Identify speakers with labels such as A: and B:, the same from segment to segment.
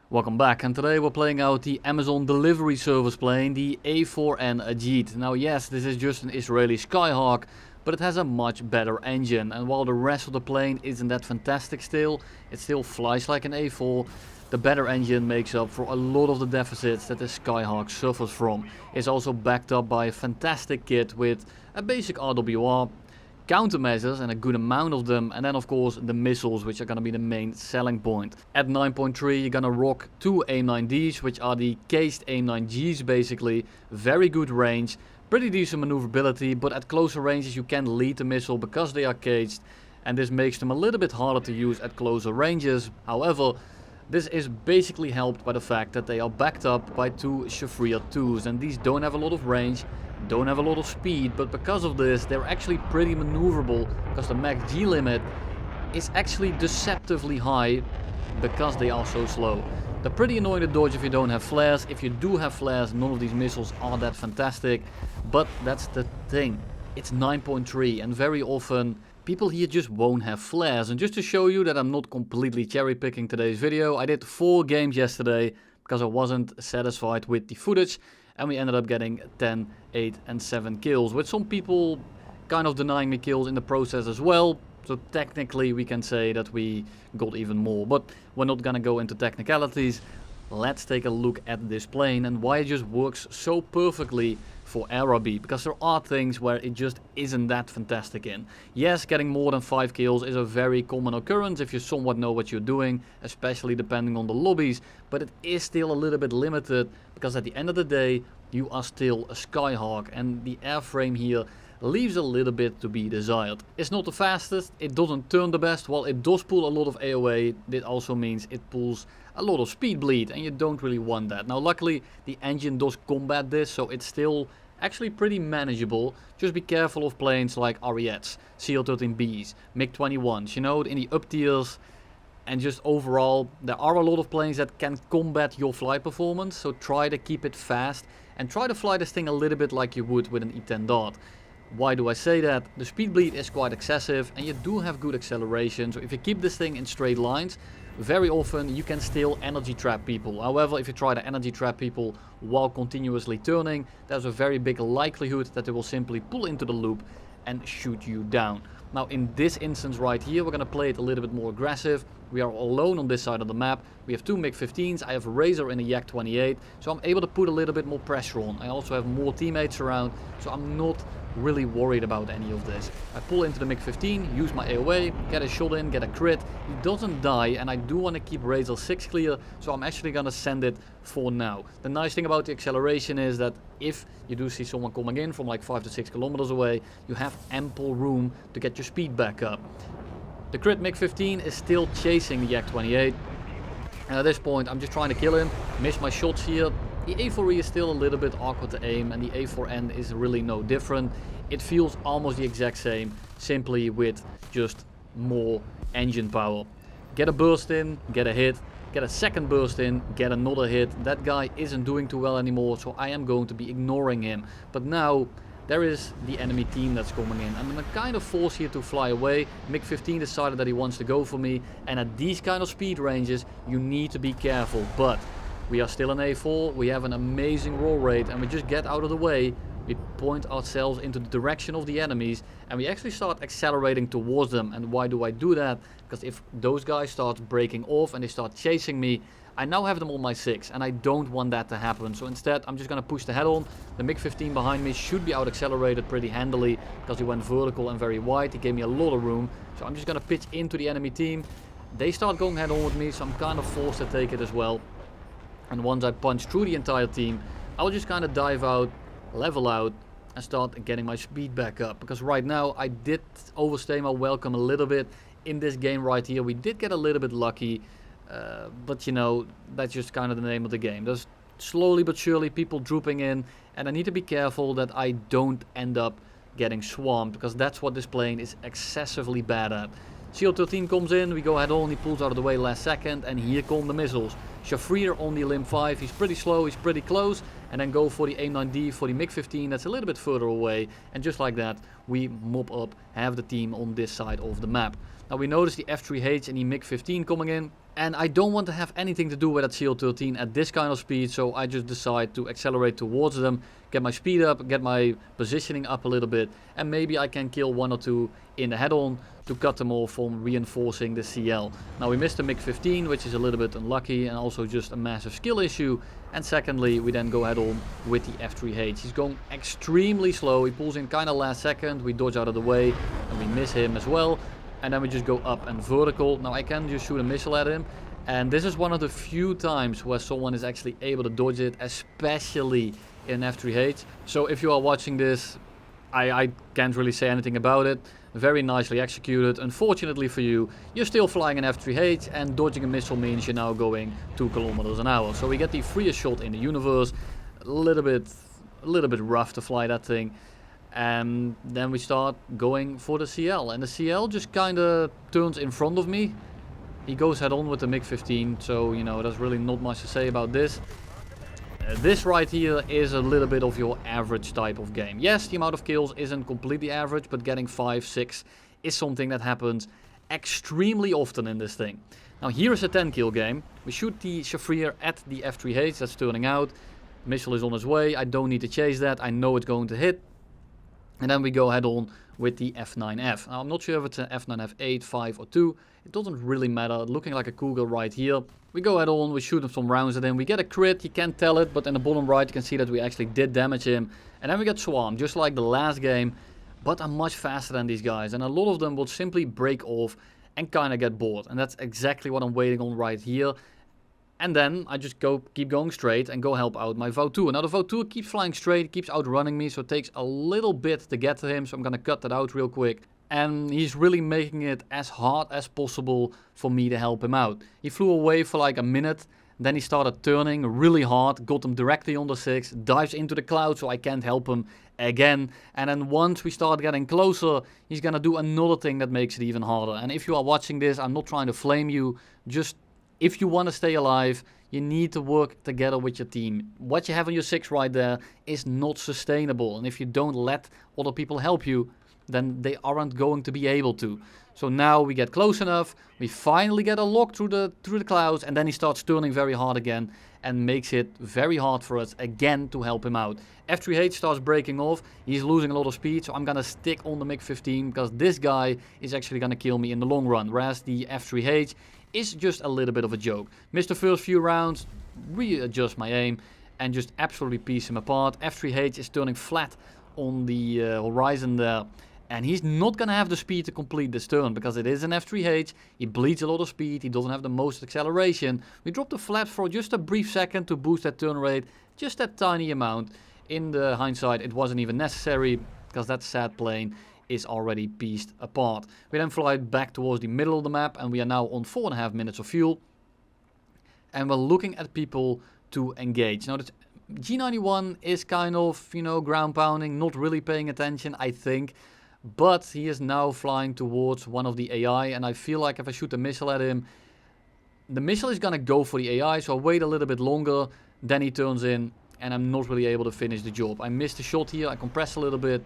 A: Welcome back, and today we're playing out the Amazon delivery service plane, the A4N Ayit. Now yes, this is just an Israeli Skyhawk, but it has a much better engine, and while the rest of the plane isn't that fantastic still, it still flies like an A4. The better engine makes up for a lot of the deficits that the Skyhawk suffers from. It's also backed up by a fantastic kit with a basic RWR, countermeasures and a good amount of them, and then of course the missiles, which are going to be the main selling point. At 9.3 you're going to rock two AIM-9Ds, which are the cased AIM-9Gs basically. Very good range, pretty decent maneuverability, but at closer ranges you can lead the missile because they are caged, and this makes them a little bit harder to use at closer ranges. However, this is basically helped by the fact that they are backed up by two Shafrir 2s, and these don't have a lot of range, don't have a lot of speed, but because of this they're actually pretty maneuverable because the max G limit is actually deceptively high because they are so slow. They're pretty annoying to dodge if you don't have flares. If you do have flares, none of these missiles are that fantastic, but that's the thing. It's 9.3 and very often people here just won't have flares. And just to show you that I'm not completely cherry picking today's video, I did 4 games yesterday because I wasn't satisfied with the footage, and we ended up getting 10, 8 and 7 kills, with some people kind of denying me kills in the process as well. So technically we can say that we got even more, but we're not gonna go into technicalities. Let's take a look at this plane and why it just works so perfectly for Arabi, because there are things where it just isn't that fantastic in. Yes, getting more than 5 kills is a very common occurrence if you somewhat know what you're doing, especially depending on the lobbies, but it is still a little bit limited because at the end of the day you are still a Skyhawk, and the airframe here leaves a little bit to be desired. It's not the fastest, it doesn't turn the best. While it does pull a lot of AOA, it also means it pulls a lot of speed bleed, and you don't really want that. Now luckily the engine does combat this, so it's still actually pretty manageable. Just be careful of planes like Ayits, CL-13Bs, MiG-21s, you know, in the up tiers. And just overall, there are a lot of planes that can combat your flight performance, so try to keep it fast and try to fly this thing a little bit like you would with an E-10 Dart. Why do I say that? The speed bleed is quite excessive and you do have good acceleration, so if you keep this thing in straight lines, very often you can still energy trap people. However, if you try to energy trap people while continuously turning, there's a very big likelihood that they will simply pull into the loop and shoot you down. Now in this instance right here, we're going to play it a little bit more aggressive. We are alone on this side of the map. We have 2 MiG-15s, I have a Razor and a Yak-28, so I'm able to put a little bit more pressure on. I also have more teammates around, so I'm not really worried about any of this. I pull into the MiG-15, use my AOA, get a shot in, get a crit. He doesn't die, and I do want to keep Razor 6 clear, so I'm actually going to send it for now. The nice thing about the acceleration is that if you do see someone coming in from like 5 to 6 kilometers away, you have ample room to get your speed back up. The crit MiG-15 is still chasing the Yak-28, and at this point I'm just trying to kill him, miss my shots here. The A4E is still a little bit awkward to aim, and the A4N is really no different. It feels almost the exact same, simply with just more engine power. Get a burst in, get a hit, get a second burst in, get another hit. That guy isn't doing too well anymore, so I am going to be ignoring him. But now there is the enemy team that's coming in. I'm kind of forced here to fly away. MiG-15 decided that he wants to go for me, and at these kind of speed ranges you need to be careful. But we are still in A4, we have an amazing roll rate, and we just get out of the way. We point ourselves into the direction of the enemies and we actually start accelerating towards them. And why do I do that? Because if those guys start breaking off and they start chasing me, I now have them on my 6 and I don't want that to happen. So instead I'm just going to push the head on. The MiG-15 behind me should be out accelerated pretty handily because he went vertical and very wide. He gave me a lot of room. So I'm just going to pitch into the enemy team. They start going head on with me, so I'm kind of forced to take it as well. And once I punch through the entire team, I'll just kind of dive out, level out, and start getting my speed back up. Because right now I did overstay my welcome a little bit in this game right here. We did get a little bit lucky, but you know, that's just kind of the name of the game. There's slowly but surely people drooping in, and I need to be careful that I don't end up getting swamped, because that's what this plane is excessively bad at. CL-13 comes in, we go head on, he pulls out of the way last second, and here come the missiles. Shafrir on the Limb 5, he's pretty slow, he's pretty close, and then go for the AIM-9D, for the MiG-15 that's a little bit further away, and just like that, we mop up half the team on this side of the map. Now we notice the F3H and the MiG-15 coming in. And I don't want to have anything to do with that CL-13 at this kind of speed, so I just decide to accelerate towards them, get my speed up, get my positioning up a little bit, and maybe I can kill 1 or 2 in the head-on to cut them off from reinforcing the CL. Now we missed the MiG-15, which is a little bit unlucky and also just a massive skill issue. And secondly, we then go head-on with the F3H. He's going extremely slow, he pulls in kind of last second, we dodge out of the way, and we miss him as well. And then we just go up and vertical. Now I can just shoot a missile at him. And this is one of the few times where someone is actually able to dodge it, especially in F3H. So if you are watching this, I can't really say anything about it. Very nicely executed. Unfortunately for you, you're still flying an F3H, and dodging a missile means you're now going 2 kilometers an hour. So we get the freest shot in the universe. A little bit rough to fly that thing. And then we start going for the CL, and the CL just kind of turns in front of me. He goes head on with the MiG-15, so you know, there's really not much to say about this. This right here is a little bit of your average type of game. Yes, the amount of kills isn't completely average, but getting 5, 6 is something that happens extremely often in this thing. Now here is a 10 kill game. We shoot the Shafrir at the F3H, that's turning out. Missile is on its way, I don't need to chase that, I know it's going to hit. And then we go head on with the F9F. Now I'm not sure if it's an F9F 8, 5 or 2. It doesn't really matter. Looking like a cougar right here. We go head on, we shoot some rounds at him. We get a crit, you can't tell it, but in the bottom right you can see that we actually did damage him. And then we get swarmed, just like the last game. But I'm much faster than these guys. And a lot of them will simply break off and kind of get bored. And that's exactly what I'm waiting on right here. And then I just keep going straight and go help out my Vautour. Now the Vautour keeps flying straight, keeps outrunning me, so it takes a little bit to get to him. So I'm going to cut that out real quick. And he's really making it as hard as possible for me to help him out. He flew away for like a minute, then he started turning really hard, got him directly on the 6, dives into the cloud so I can't help him again. And then once we start getting closer, he's going to do another thing that makes it even harder. And if you are watching this, I'm not trying to flame you, just if you want to stay alive, you need to work together with your team. What you have on your 6 right there is not sustainable. And if you don't let other people help you, then they aren't going to be able to. So now we get close enough, we finally get a lock through the clouds, and then he starts turning very hard again and makes it very hard for us again to help him out. F3H starts breaking off, he's losing a lot of speed, so I'm gonna stick on the MiG-15 because this guy is actually gonna kill me in the long run, whereas the F3H is just a little bit of a joke. Missed the first few rounds, readjust my aim, and just absolutely piece him apart. F3H is turning flat on the horizon there, and he's not gonna have the speed to complete this turn because it is an F3H, he bleeds a lot of speed, he doesn't have the most acceleration. We dropped the flaps for just a brief second to boost that turn rate, just that tiny amount. In the hindsight, it wasn't even necessary because that sad plane is already pieced apart. We then fly back towards the middle of the map, and we are now on 4.5 minutes of fuel. And we're looking at people to engage. Now, this G91 is kind of, you know, ground pounding, not really paying attention, I think. But he is now flying towards one of the AI, and I feel like if I shoot a missile at him, the missile is gonna go for the AI, so I wait a little bit longer, then he turns in, and I'm not really able to finish the job. I missed the shot here, I compressed a little bit,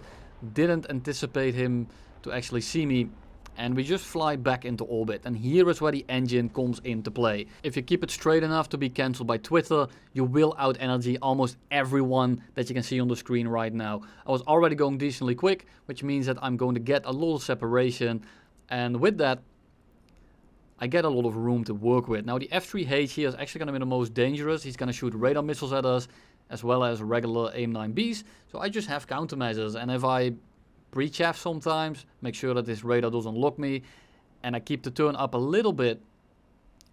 A: didn't anticipate him to actually see me, and we just fly back into orbit. And here is where the engine comes into play. If you keep it straight enough to be cancelled by Twitter, you will out energy almost everyone that you can see on the screen right now. I was already going decently quick, which means that I'm going to get a lot of separation, and with that I get a lot of room to work with. Now the F3H here is actually going to be the most dangerous. He's going to shoot radar missiles at us, as well as regular AIM-9Bs. So I just have countermeasures, and if I pre-chaff sometimes, make sure that this radar doesn't lock me, and I keep the turn up a little bit,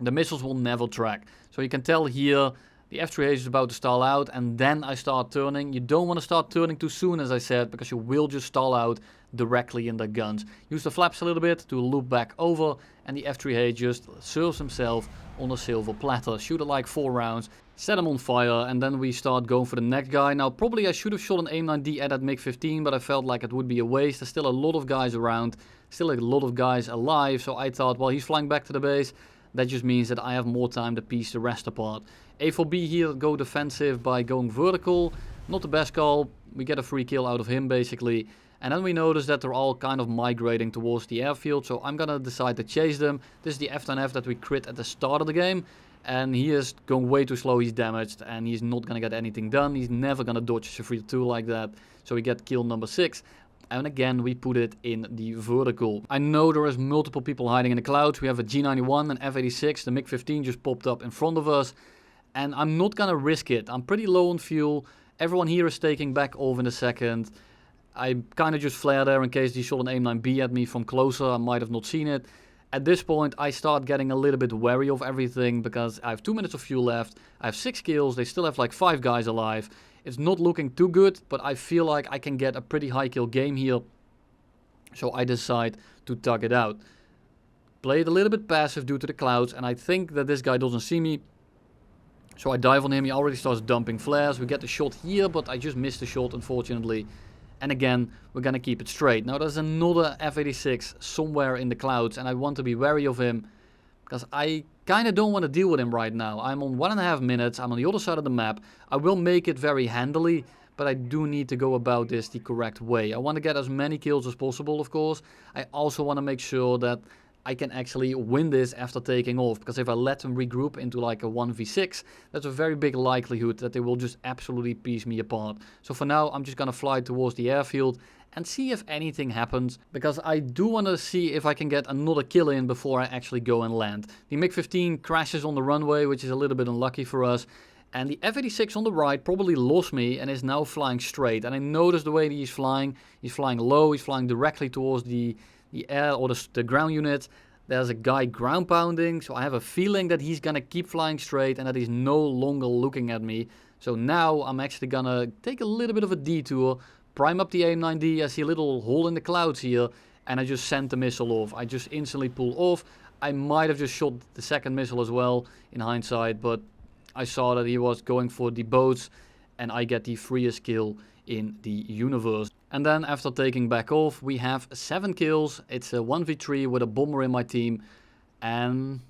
A: the missiles will never track. So you can tell here, the F3H is about to stall out, and then I start turning. You don't want to start turning too soon, as I said, because you will just stall out directly in the guns. Use the flaps a little bit to loop back over, and the F3H just serves himself on a silver platter. Shoot it like 4 rounds, set him on fire, and then we start going for the next guy. Now probably I should have shot an AIM-9D at that MiG-15, but I felt like it would be a waste. There's still a lot of guys around, still a lot of guys alive, so I thought, well, he's flying back to the base. That just means that I have more time to piece the rest apart. A4B here go defensive by going vertical. Not the best call. We get a free kill out of him basically. And then we notice that they're all kind of migrating towards the airfield, so I'm gonna decide to chase them. This is the F10F that we crit at the start of the game, and he is going way too slow, he's damaged, and he's not gonna get anything done. He's never gonna dodge Shafrir 2 like that, so we get kill number 6. And again, we put it in the vertical. I know there is multiple people hiding in the clouds. We have a G91, an F86, the MiG-15 just popped up in front of us, and I'm not gonna risk it. I'm pretty low on fuel. Everyone here is taking back off in a second. I kind of just flare there in case he shot an AIM-9B at me from closer. I might have not seen it. At this point, I start getting a little bit wary of everything because I have 2 minutes of fuel left. I have 6 kills. They still have like 5 guys alive. It's not looking too good, but I feel like I can get a pretty high kill game here. So I decide to tug it out. Play it a little bit passive due to the clouds, and I think that this guy doesn't see me. So I dive on him. He already starts dumping flares. We get the shot here, but I just missed the shot, unfortunately. And again, we're gonna keep it straight. Now there's another F86 somewhere in the clouds, and I want to be wary of him because I kind of don't want to deal with him right now. I'm on 1.5 minutes. I'm on the other side of the map. I will make it very handily, but I do need to go about this the correct way. I want to get as many kills as possible, of course. I also want to make sure that I can actually win this after taking off, because if I let them regroup into like a 1v6, that's a very big likelihood that they will just absolutely piece me apart. So for now, I'm just gonna fly towards the airfield and see if anything happens, because I do want to see if I can get another kill in before I actually go and land. The MiG-15 crashes on the runway, which is a little bit unlucky for us. And the F86 on the right probably lost me and is now flying straight. And I notice the way that he's flying low, he's flying directly towards the air or the ground unit. There's a guy ground pounding, so I have a feeling that he's gonna keep flying straight and that he's no longer looking at me. So now I'm actually gonna take a little bit of a detour, prime up the AIM-9D. I see a little hole in the clouds here, and I just sent the missile off. I just instantly pull off. I might have just shot the second missile as well in hindsight, but I saw that he was going for the boats, and I get the freest kill in the universe. And then after taking back off, we have 7 kills. It's a 1v3 with a bomber in my team, and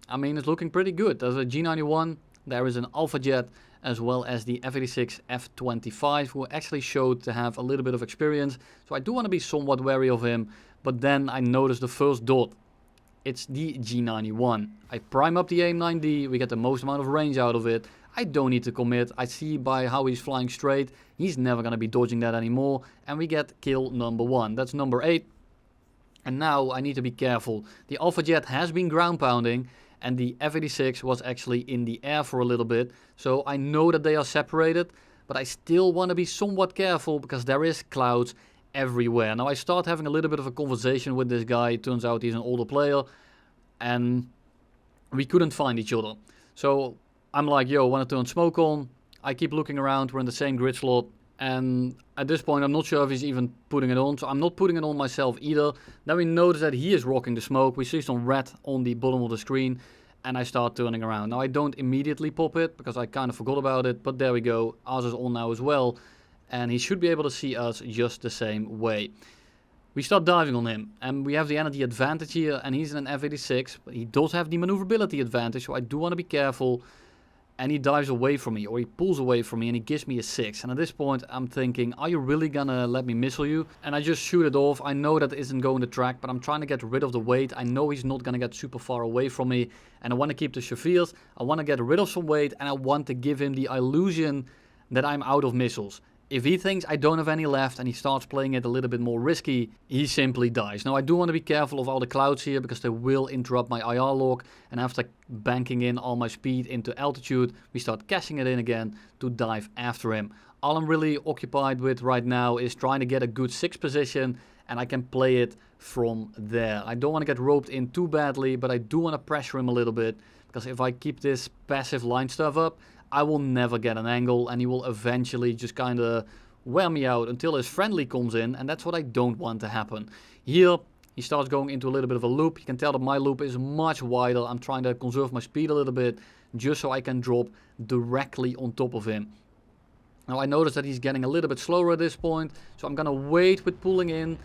A: I mean, it's looking pretty good. There's a G91, there is an Alpha Jet, as well as the F86 F25, who actually showed to have a little bit of experience. So I do want to be somewhat wary of him, but then I noticed the first dot. It's the G91. I prime up the AIM-9D, we get the most amount of range out of it. I don't need to commit. I see by how he's flying straight, he's never going to be dodging that anymore. And we get kill number 1. That's number 8. And now I need to be careful. The Alpha Jet has been ground pounding, and the F86 was actually in the air for a little bit. So I know that they are separated, but I still want to be somewhat careful because there is clouds everywhere. Now I start having a little bit of a conversation with this guy. It turns out he's an older player, and we couldn't find each other. So I'm like, yo, want to turn smoke on? I keep looking around, we're in the same grid slot, and at this point I'm not sure if he's even putting it on, so I'm not putting it on myself either. Then we notice that he is rocking the smoke. We see some red on the bottom of the screen, and I start turning around. Now I don't immediately pop it because I kind of forgot about it, but there we go. Ours is on now as well, and he should be able to see us just the same way. We start diving on him, and we have the energy advantage here, and he's in an F86, but he does have the maneuverability advantage, so I do want to be careful. And he dives away from me, or he pulls away from me, and he gives me a 6. And at this point, I'm thinking, are you really gonna let me missile you? And I just shoot it off. I know that isn't going to track, but I'm trying to get rid of the weight. I know he's not gonna get super far away from me, and I want to keep the Shafirs. I want to get rid of some weight, and I want to give him the illusion that I'm out of missiles. If he thinks I don't have any left and he starts playing it a little bit more risky, he simply dies. Now I do want to be careful of all the clouds here because they will interrupt my IR lock, and after banking in all my speed into altitude, we start cashing it in again to dive after him. All I'm really occupied with right now is trying to get a good 6 position, and I can play it from there. I don't want to get roped in too badly, but I do want to pressure him a little bit, because if I keep this passive line stuff up, I will never get an angle, and he will eventually just kind of wear me out until his friendly comes in, and that's what I don't want to happen. Here, he starts going into a little bit of a loop. You can tell that my loop is much wider. I'm trying to conserve my speed a little bit, just so I can drop directly on top of him. Now I notice that he's getting a little bit slower at this point, so I'm going to wait with pulling in,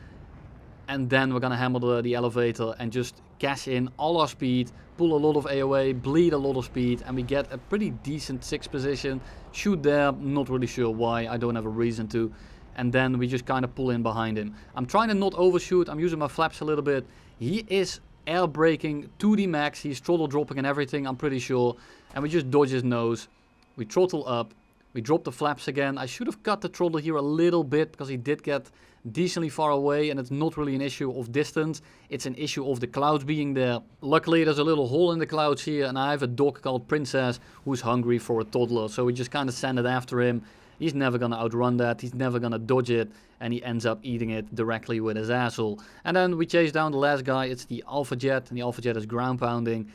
A: and then we're going to hammer the elevator and just cash in all our speed, pull a lot of AOA, bleed a lot of speed, and we get a pretty decent 6 position. Shoot there, not really sure why, I don't have a reason to. and then we just kind of pull in behind him. I'm trying to not overshoot. I'm using my flaps a little bit. He is air braking to the max. He's throttle dropping and everything, I'm pretty sure. And we just dodge his nose. We throttle up. We drop the flaps again. I should have cut the throttle here a little bit because he did get decently far away, and it's not really an issue of distance. It's an issue of the clouds being there. Luckily, there's a little hole in the clouds here, and I have a dog called Princess who's hungry for a toddler. So we just kind of send it after him. He's never going to outrun that. He's never going to dodge it, and he ends up eating it directly with his asshole. And then we chase down the last guy. It's the Alpha Jet, and the Alpha Jet is ground pounding.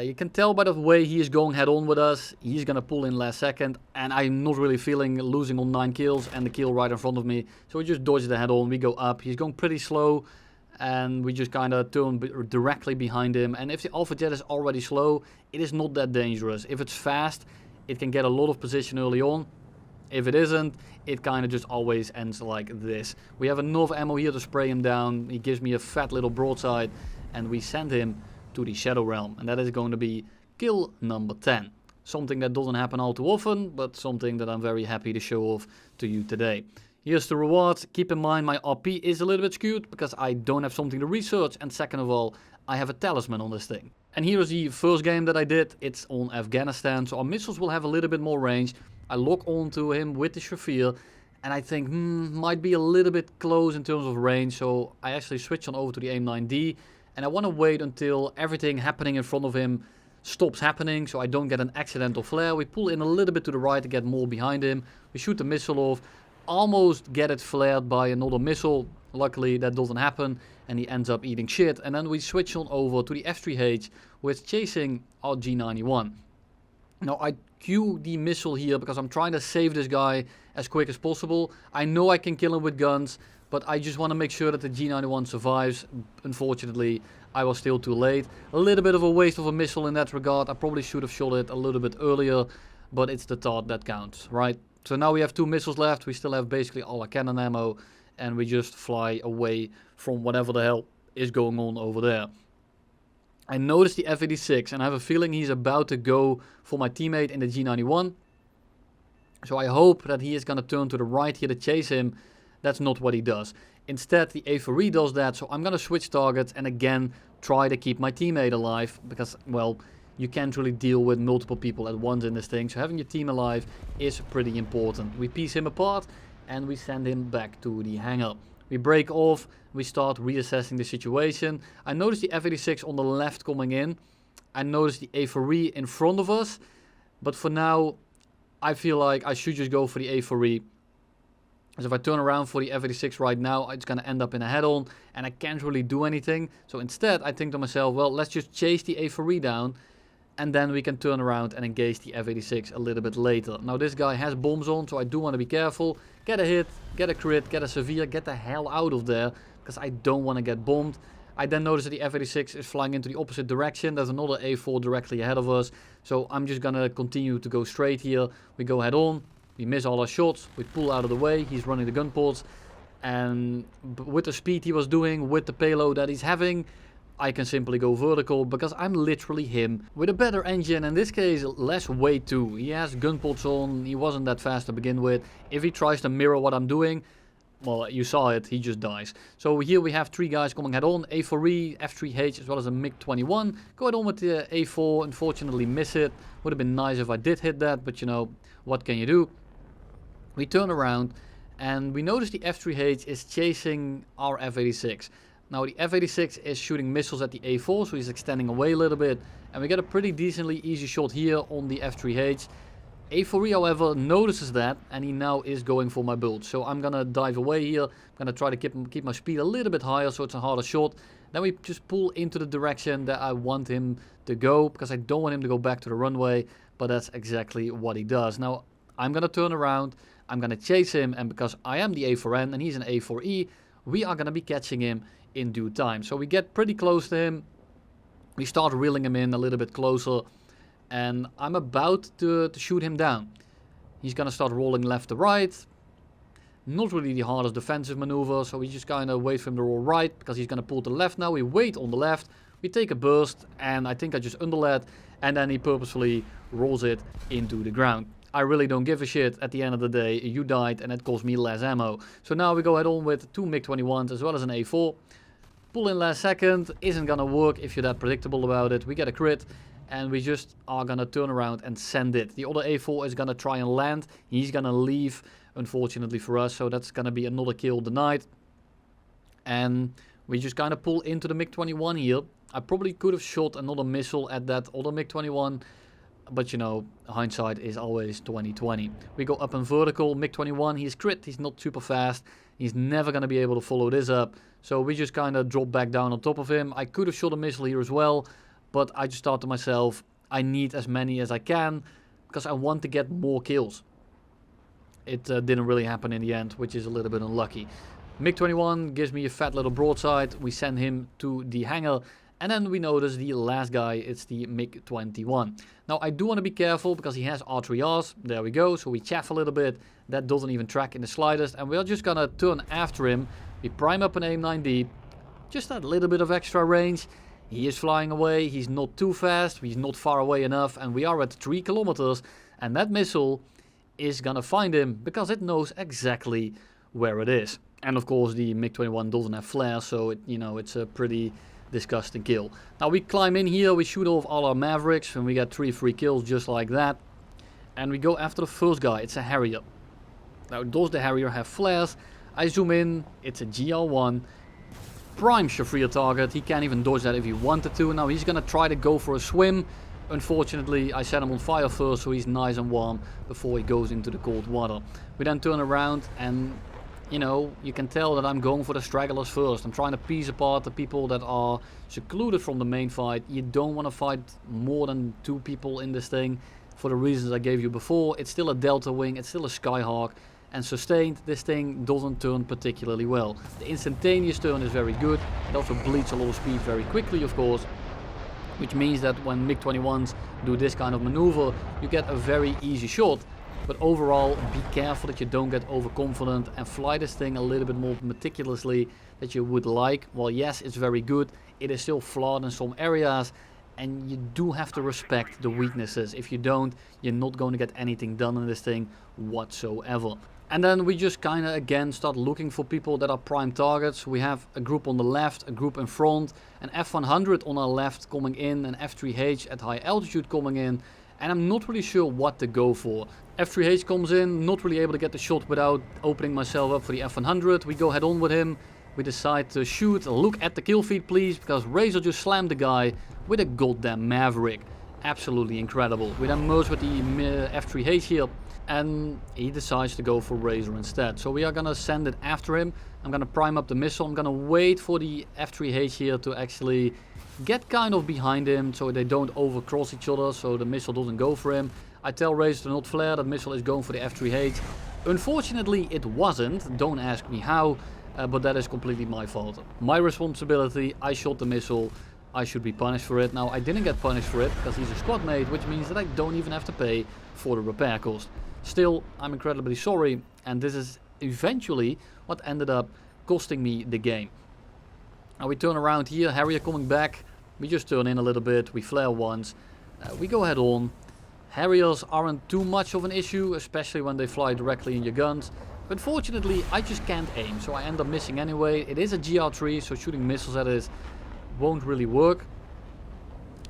A: You can tell by the way he is going head on with us. He's going to pull in last second, and I'm not really feeling losing on 9 kills and the kill right in front of me. So we just dodge the head on. We go up. He's going pretty slow, and we just kind of turn directly behind him. And if the Alpha Jet is already slow, it is not that dangerous. If it's fast, it can get a lot of position early on. If it isn't, it kind of just always ends like this. We have enough ammo here to spray him down. He gives me a fat little broadside, and we send him to the Shadow Realm, and that is going to be kill number 10. Something that doesn't happen all too often, but something that I'm very happy to show off to you today. Here's the reward. Keep in mind my RP is a little bit skewed because I don't have something to research, and second of all, I have a talisman on this thing. And here is the first game that I did. It's on Afghanistan, so our missiles will have a little bit more range. I lock onto him with the Shafrir, and I think might be a little bit close in terms of range, so I actually switch on over to the AIM-9D. And I want to wait until everything happening in front of him stops happening, so I don't get an accidental flare. We pull in a little bit to the right to get more behind him. We shoot the missile off, almost get it flared by another missile. Luckily that doesn't happen, and he ends up eating shit. And then we switch on over to the F3H, who is chasing our G91. Now I cue the missile here because I'm trying to save this guy as quick as possible. I know I can kill him with guns, but I just want to make sure that the G91 survives. Unfortunately, I was still too late. A little bit of a waste of a missile in that regard. I probably should have shot it a little bit earlier, but it's the thought that counts, right? So now we have 2 missiles left. We still have basically all our cannon ammo, and we just fly away from whatever the hell is going on over there. I noticed the F-86, and I have a feeling he's about to go for my teammate in the G91. So I hope that he is going to turn to the right here to chase him. That's not what he does. Instead, the A4E does that, so I'm going to switch targets and again try to keep my teammate alive, because, well, you can't really deal with multiple people at once in this thing, so having your team alive is pretty important. We piece him apart and we send him back to the hangar. We break off, we start reassessing the situation. I noticed the F-86 on the left coming in. I noticed the A4E in front of us, but for now I feel like I should just go for the A4E. Because if I turn around for the F-86 right now, it's going to end up in a head-on, and I can't really do anything. So instead, I think to myself, well, let's just chase the A4E down, and then we can turn around and engage the F-86 a little bit later. Now this guy has bombs on, so I do want to be careful. Get a hit, get a crit, get a severe, get the hell out of there, because I don't want to get bombed. I then notice that the F-86 is flying into the opposite direction. There's another A4 directly ahead of us, so I'm just going to continue to go straight here. We go head on. We miss all our shots, we pull out of the way, he's running the gun ports, and with the speed he was doing, with the payload that he's having, I can simply go vertical because I'm literally him with a better engine, in this case less weight too. He has gun ports on, he wasn't that fast to begin with. If he tries to mirror what I'm doing, well, you saw it, he just dies. So here we have 3 guys coming head on, A4E, F3H, as well as a MiG-21. Go head on with the A4, unfortunately miss it. Would have been nice if I did hit that, but you know, what can you do? We turn around and we notice the F3H is chasing our F-86. Now the F-86 is shooting missiles at the A4, so he's extending away a little bit. And we get a pretty decently easy shot here on the F3H. A4E, however, notices that, and he now is going for my bulge. So I'm going to dive away here. I'm going to try to keep my speed a little bit higher, so it's a harder shot. Then we just pull into the direction that I want him to go, because I don't want him to go back to the runway. But that's exactly what he does. Now I'm going to turn around. I'm going to chase him, and because I am the A4N and he's an A4E, we are going to be catching him in due time. So we get pretty close to him. We start reeling him in a little bit closer, and I'm about to shoot him down. He's going to start rolling left to right. Not really the hardest defensive maneuver, so we just kind of wait for him to roll right, because he's going to pull to the left now. We wait on the left. We take a burst, and I think I just underlet, and then he purposefully rolls it into the ground. I really don't give a shit. At the end of the day, you died and it cost me less ammo. So now we go head on with 2 MiG-21s as well as an A4. Pull in last second, isn't gonna work if you're that predictable about it. We get a crit and we just are gonna turn around and send it. The other A4 is gonna try and land. He's gonna leave, unfortunately for us, so that's gonna be another kill denied. And we just kind of pull into the MiG-21 here. I probably could have shot another missile at that other MiG-21, but you know, hindsight is always 20/20. We go up in vertical, MiG-21, he's crit, he's not super fast. He's never going to be able to follow this up. So we just kind of drop back down on top of him. I could have shot a missile here as well, but I just thought to myself, I need as many as I can because I want to get more kills. It didn't really happen in the end, which is a little bit unlucky. MiG-21 gives me a fat little broadside. We send him to the hangar. And then we notice the last guy, it's the MiG-21. Now I do want to be careful because he has R3Rs. There we go, so we chaff a little bit. That doesn't even track in the slightest. And we're just gonna turn after him. We prime up an AIM-9D. Just that little bit of extra range. He is flying away, he's not too fast, he's not far away enough. And we are at 3 kilometers. And that missile is gonna find him because it knows exactly where it is. And of course the MiG-21 doesn't have flares, so it's a pretty disgusting kill. Now we climb in here, we shoot off all our Mavericks and we get 3 free kills just like that. And we go after the first guy, it's a Harrier. Now does the Harrier have flares? I zoom in, it's a GL1. Prime Shafrir target, he can't even dodge that if he wanted to. Now he's gonna try to go for a swim. Unfortunately I set him on fire first so he's nice and warm before he goes into the cold water. We then turn around and you can tell that I'm going for the stragglers first. I'm trying to piece apart the people that are secluded from the main fight. You don't want to fight more than 2 people in this thing for the reasons I gave you before. It's still a Delta Wing, it's still a Skyhawk, and sustained, this thing doesn't turn particularly well. The instantaneous turn is very good. It also bleeds a lot of speed very quickly, of course, which means that when MiG-21s do this kind of maneuver, you get a very easy shot. But overall, be careful that you don't get overconfident and fly this thing a little bit more meticulously that you would like. Well, yes, it's very good. It is still flawed in some areas. And you do have to respect the weaknesses. If you don't, you're not going to get anything done in this thing whatsoever. And then we just kind of again start looking for people that are prime targets. We have a group on the left, a group in front, an F-100 on our left coming in, an F-3H at high altitude coming in. And I'm not really sure what to go for. F-3H comes in, not really able to get the shot without opening myself up for the F-100. We go head on with him. We decide to shoot. Look at the kill feed please, because Razor just slammed the guy with a goddamn Maverick. Absolutely incredible. We then merge with the F-3H here. And he decides to go for Razor instead. So we are gonna send it after him. I'm gonna prime up the missile. I'm gonna wait for the F-3H here to actually get kind of behind him so they don't overcross each other, so the missile doesn't go for him. I tell Razor to not flare, that missile is going for the F-3H. Unfortunately it wasn't, don't ask me how, but that is completely my fault. My responsibility, I shot the missile, I should be punished for it. Now I didn't get punished for it because he's a squad mate, which means that I don't even have to pay for the repair cost. Still, I'm incredibly sorry, and this is eventually what ended up costing me the game. Now we turn around here, Harrier coming back, we just turn in a little bit, we flare once, we go head on. Harriers aren't too much of an issue, especially when they fly directly in your guns. But fortunately, I just can't aim, so I end up missing anyway. It is a GR3, so shooting missiles at it won't really work.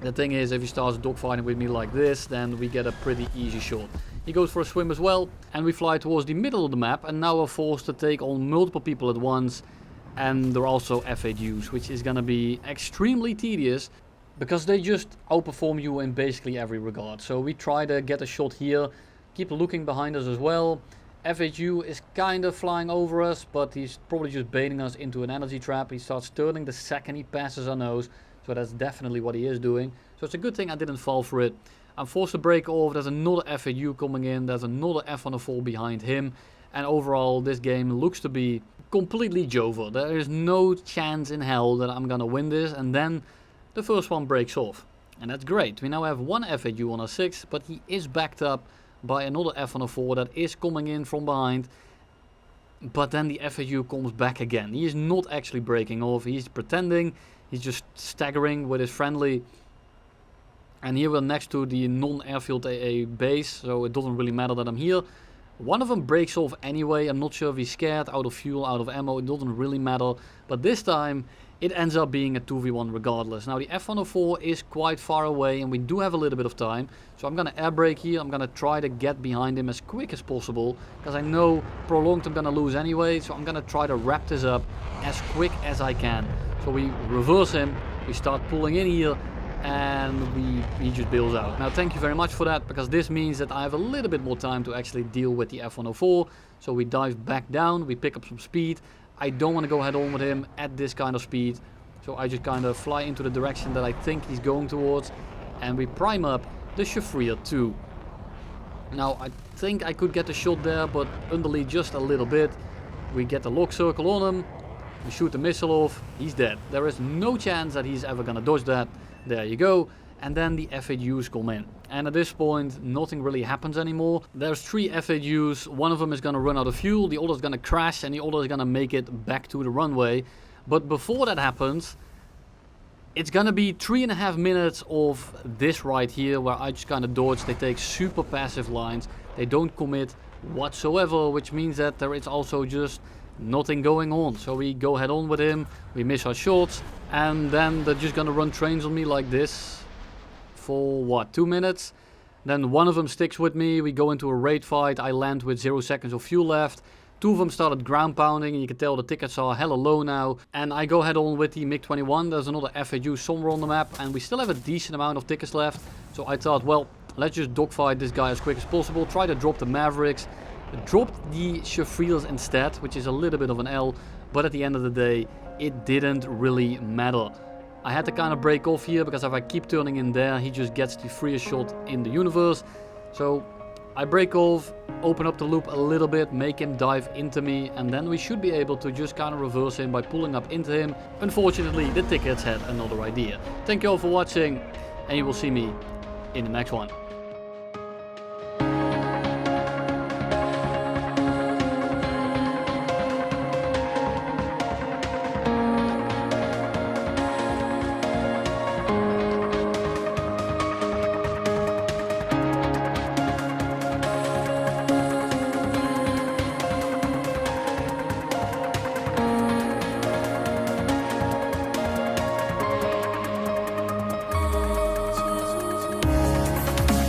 A: The thing is, if he starts dogfighting with me like this, then we get a pretty easy shot. He goes for a swim as well, and we fly towards the middle of the map, and now we're forced to take on multiple people at once. And there are also FAQs, which is gonna be extremely tedious, because they just outperform you in basically every regard. So we try to get a shot here, keep looking behind us as well. FHU is kind of flying over us, but he's probably just baiting us into an energy trap. He starts turning the second he passes our nose, so that's definitely what he is doing. So it's a good thing I didn't fall for it. I'm forced to break off, there's another FAU coming in, there's another F-104 behind him. And overall, this game looks to be completely Jover. There is no chance in hell that I'm gonna win this, and then the first one breaks off. And that's great. We now have one FAU on our 6, but he is backed up by another F-104 that is coming in from behind. But then the FAU comes back again. He is not actually breaking off, he's pretending, he's just staggering with his friendly. And here we're next to the non-airfield AA base, so it doesn't really matter that I'm here. One of them breaks off anyway. I'm not sure if he's scared, out of fuel, out of ammo. It doesn't really matter. But this time it ends up being a 2v1 regardless. Now the F-104 is quite far away and we do have a little bit of time. So I'm going to air brake here. I'm going to try to get behind him as quick as possible. Because I know prolonged I'm going to lose anyway. So I'm going to try to wrap this up as quick as I can. So we reverse him. We start pulling in here. And he just bails out. Now thank you very much for that, because this means that I have a little bit more time to actually deal with the F-104. So we dive back down, we pick up some speed. I don't want to go head on with him at this kind of speed. So I just kind of fly into the direction that I think he's going towards. And we prime up the Shafrir 2. Now I think I could get the shot there, but underlead just a little bit. We get the lock circle on him. We shoot the missile off. He's dead. There is no chance that he's ever going to dodge that. There you go. And then the FAUs come in. And at this point, nothing really happens anymore. There's 3 FAUs. One of them is going to run out of fuel. The other is going to crash. And the other is going to make it back to the runway. But before that happens, it's going to be 3.5 minutes of this right here, where I just kind of dodge. They take super passive lines. They don't commit whatsoever, which means that there is also just nothing going on. So we go head on with him, we miss our shots, and then they're just gonna run trains on me like this for what, 2 minutes. Then one of them sticks with me, we go into a raid fight. I land with 0 seconds of fuel left. 2 of them started ground pounding, and you can tell the tickets are hella low now. And I go head on with the MiG-21. There's another FAU somewhere on the map, and we still have a decent amount of tickets left. So I thought, well, let's just dogfight this guy as quick as possible, try to drop the Mavericks. Dropped the Shafrirs instead, which is a little bit of an L, but at the end of the day, it didn't really matter. I had to kind of break off here, because if I keep turning in there, he just gets the freest shot in the universe. So I break off, open up the loop a little bit, make him dive into me, and then we should be able to just kind of reverse him by pulling up into him. Unfortunately, the tickets had another idea. Thank you all for watching, and you will see me in the next one.